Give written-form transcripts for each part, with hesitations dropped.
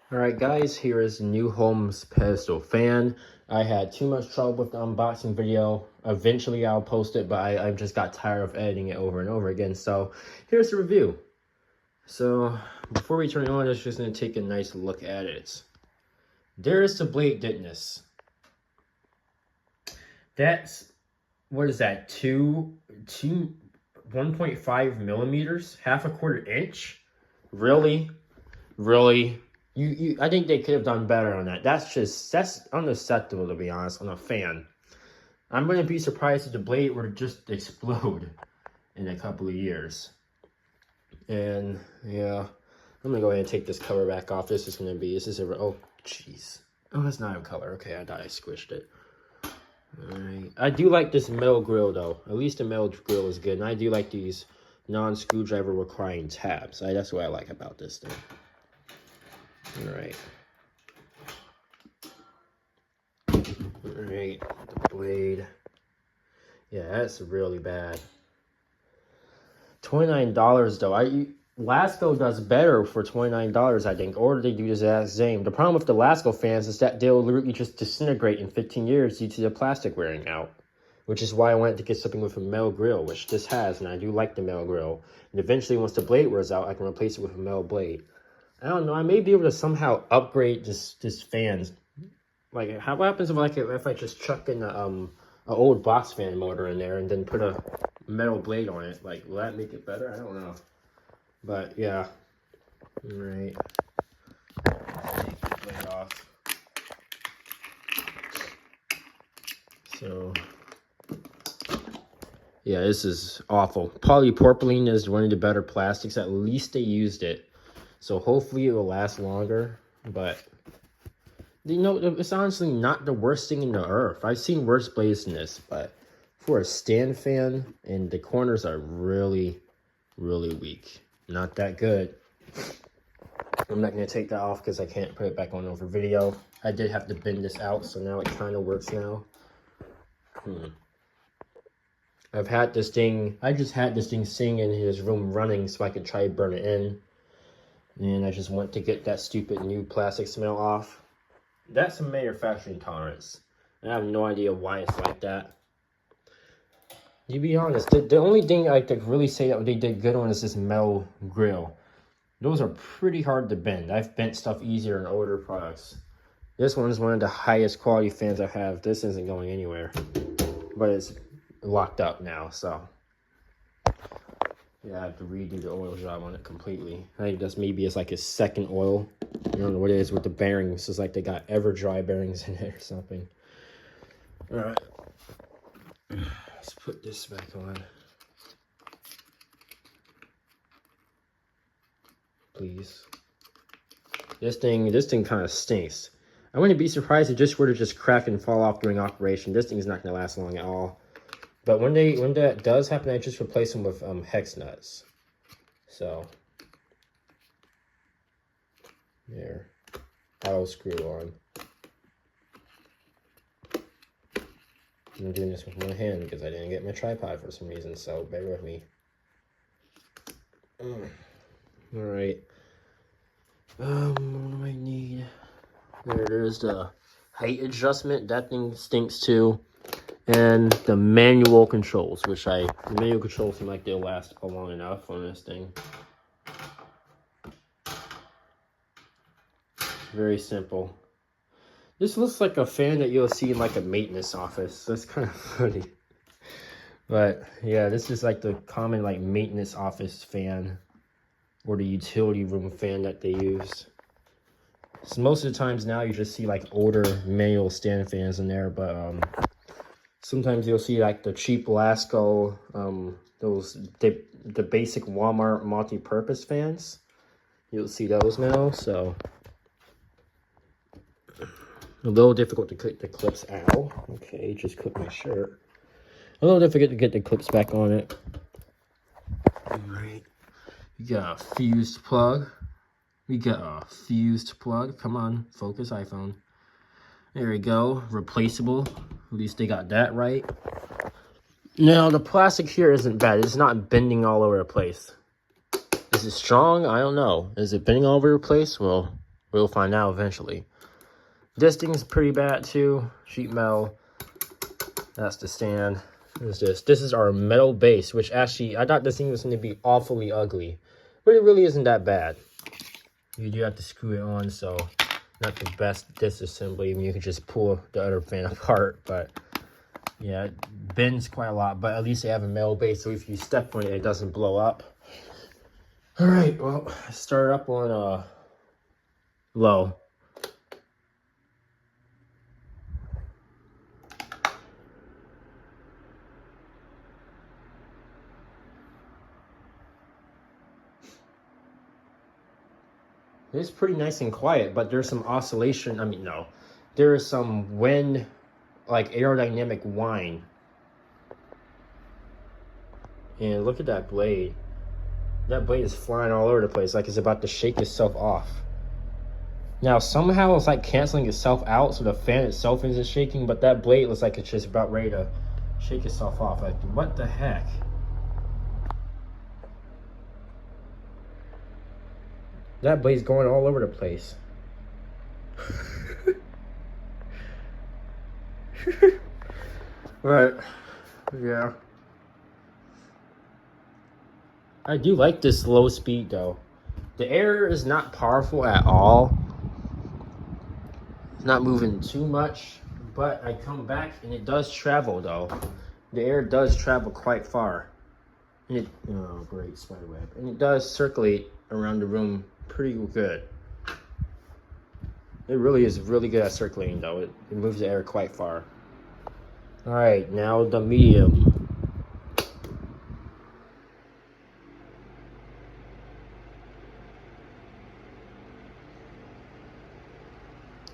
Alright guys, here is the new Holmes pedestal fan. I had too much trouble with the unboxing video. Eventually I'll post it, but I just got tired of editing it over and over again. So here's the review. So before we turn it on, I'm just going to take a nice look at it. There's the blade thickness. That's, what is that, 1.5 millimeters? Half a quarter inch? Really? Really? I think they could have done better on that. That's unacceptable, to be honest, on a fan. I'm going to be surprised if the blade were to just explode in a couple of years. And yeah, I'm going to go ahead and take this cover back off. This is oh, jeez. Oh, that's not a color. Okay, I thought I squished it. Alright. I do like this metal grill, though. At least the metal grill is good. And I do like these non-screwdriver requiring tabs. That's what I like about this thing. Alright. Alright, the blade. Yeah, that's really bad. $29 though. Lasco does better for $29, I think, or they do the exact same. The problem with the Lasco fans is that they'll literally just disintegrate in 15 years due to the plastic wearing out. Which is why I wanted to get something with a metal grill, which this has, and I do like the metal grill. And eventually, once the blade wears out, I can replace it with a metal blade. I don't know. I may be able to somehow upgrade this fans. Like, what happens if I just chuck in a old box fan motor in there and then put a metal blade on it? Like, will that make it better? I don't know. But yeah. All right. Take the blade off. So yeah, this is awful. Polypropylene is one of the better plastics. At least they used it. So hopefully it will last longer, but you know, it's honestly not the worst thing in the earth. I've seen worse blades than this, but for a stand fan, and the corners are really, really weak. Not that good. I'm not going to take that off because I can't put it back on over video. I did have to bend this out, so now it kind of works now. I've had this thing, I just had this thing sitting in his room running so I could try to burn it in. And I just went to get that stupid new plastic smell off. That's a manufacturing tolerance. I have no idea why it's like that. To be honest, the only thing I could really say that they did good on is this metal grill. Those are pretty hard to bend. I've bent stuff easier in older products. This one is one of the highest quality fans I have. This isn't going anywhere. But it's locked up now, so yeah, I have to redo the oil job on it completely. I think that's maybe it's like a second oil. I don't know what it is with the bearings. It's like they got ever dry bearings in it or something. All right, let's put this back on. Please. This thing kind of stinks. I wouldn't be surprised if it just were to just crack and fall off during operation. This thing's not gonna last long at all. But when that does happen, I just replace them with hex nuts. So there, I'll screw on. I'm doing this with one hand because I didn't get my tripod for some reason. So bear with me. All right. What do I need? There's the height adjustment. That thing stinks too. And the manual controls, the manual controls seem like they'll last long enough on this thing. Very simple. This looks like a fan that you'll see in like a maintenance office. That's kind of funny. But yeah, this is like the common like maintenance office fan or the utility room fan that they use. So most of the times now you just see like older manual stand fans in there, but sometimes you'll see like the cheap Lasco, the basic Walmart multi-purpose fans. You'll see those now, so a little difficult to clip the clips out. Okay, just clip my shirt. A little difficult to get the clips back on it. All right, you got a fused plug. Come on, focus iPhone. There we go, replaceable. At least they got that right. Now, the plastic here isn't bad. It's not bending all over the place. Is it strong? I don't know. Is it bending all over the place? Well, We'll find out eventually. This thing's pretty bad too. Sheet metal. That's the stand. What is this? This is our metal base, which actually, I thought this thing was going to be awfully ugly. But it really isn't that bad. You do have to screw it on, so not the best disassembly. I mean, you can just pull the other fan apart, but yeah, it bends quite a lot. But at least they have a metal base, so if you step on it, it doesn't blow up. All right, well, start up on low. It's pretty nice and quiet, but there's some oscillation. I mean, no, there is some wind, like aerodynamic whine. And look at that blade. That blade is flying all over the place, like it's about to shake itself off. Now, somehow it's like canceling itself out, so the fan itself isn't shaking, but that blade looks like it's just about ready to shake itself off. Like, what the heck? That blade's going all over the place. Right. Yeah. I do like this low speed though. The air is not powerful at all. It's not moving too much, but I come back and it does travel though. The air does travel quite far. And it, oh great, spider web. And it does circulate around the room pretty good. It really is really good at circulating though. It moves the air quite far. All right, now the medium.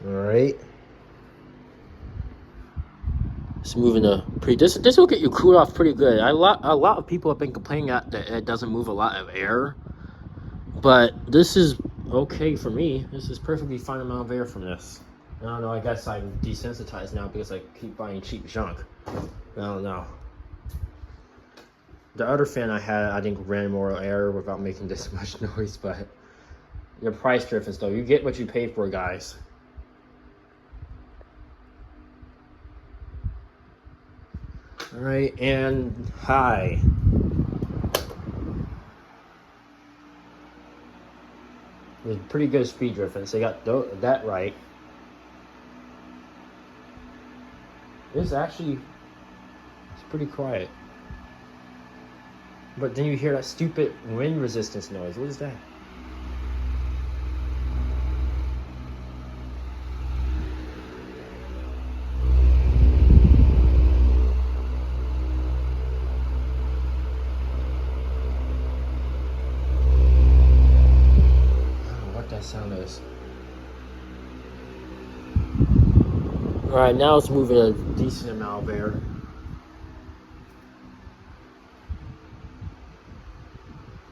All right. It's moving a pretty. This will get you cooled off pretty good. A lot of people have been complaining that it doesn't move a lot of air, but this is okay for me. This is perfectly fine amount of air from this. I don't know. I guess I'm desensitized now because I keep buying cheap junk. I don't know. The other fan I had, I think, ran more air without making this much noise, but the price difference though, you get what you pay for, guys. All right, and high. There's pretty good speed difference. They got that right. It's pretty quiet. But then you hear that stupid wind resistance noise. What is that? Sound is. All right, now it's moving a decent amount of air.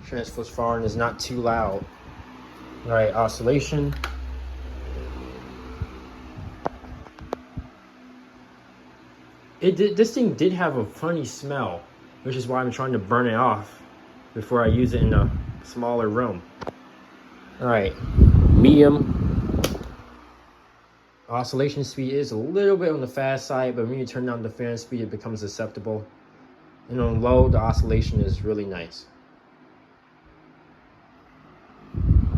Transverse firing is not too loud. All right, oscillation. This thing did have a funny smell, which is why I'm trying to burn it off before I use it in a smaller room. All right, medium. Oscillation speed is a little bit on the fast side, but when you turn down the fan speed, it becomes acceptable. And on low, the oscillation is really nice.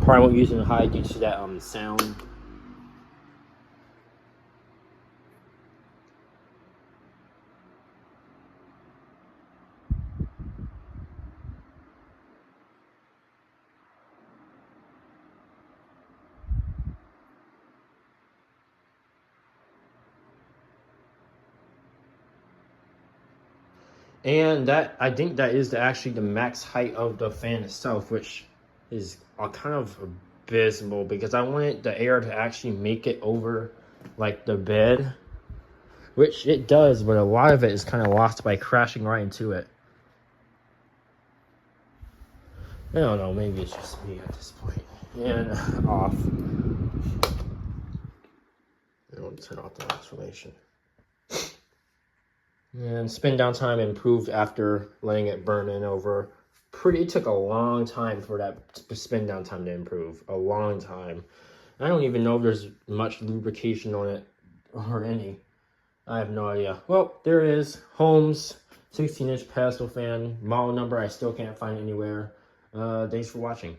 Probably won't use it in high due to that sound. And that, I think that is actually the max height of the fan itself, which is kind of abysmal because I wanted the air to actually make it over like the bed, which it does, but a lot of it is kind of lost by crashing right into it. I don't know, maybe it's just me at this point. And off. I want to turn off the oscillation. And spin down time improved after letting it burn in over. It took a long time for that spin down time to improve. A long time. I don't even know if there's much lubrication on it or any. I have no idea. Well, there is. Holmes, 16-inch pastel fan. Model number I still can't find anywhere. Thanks for watching.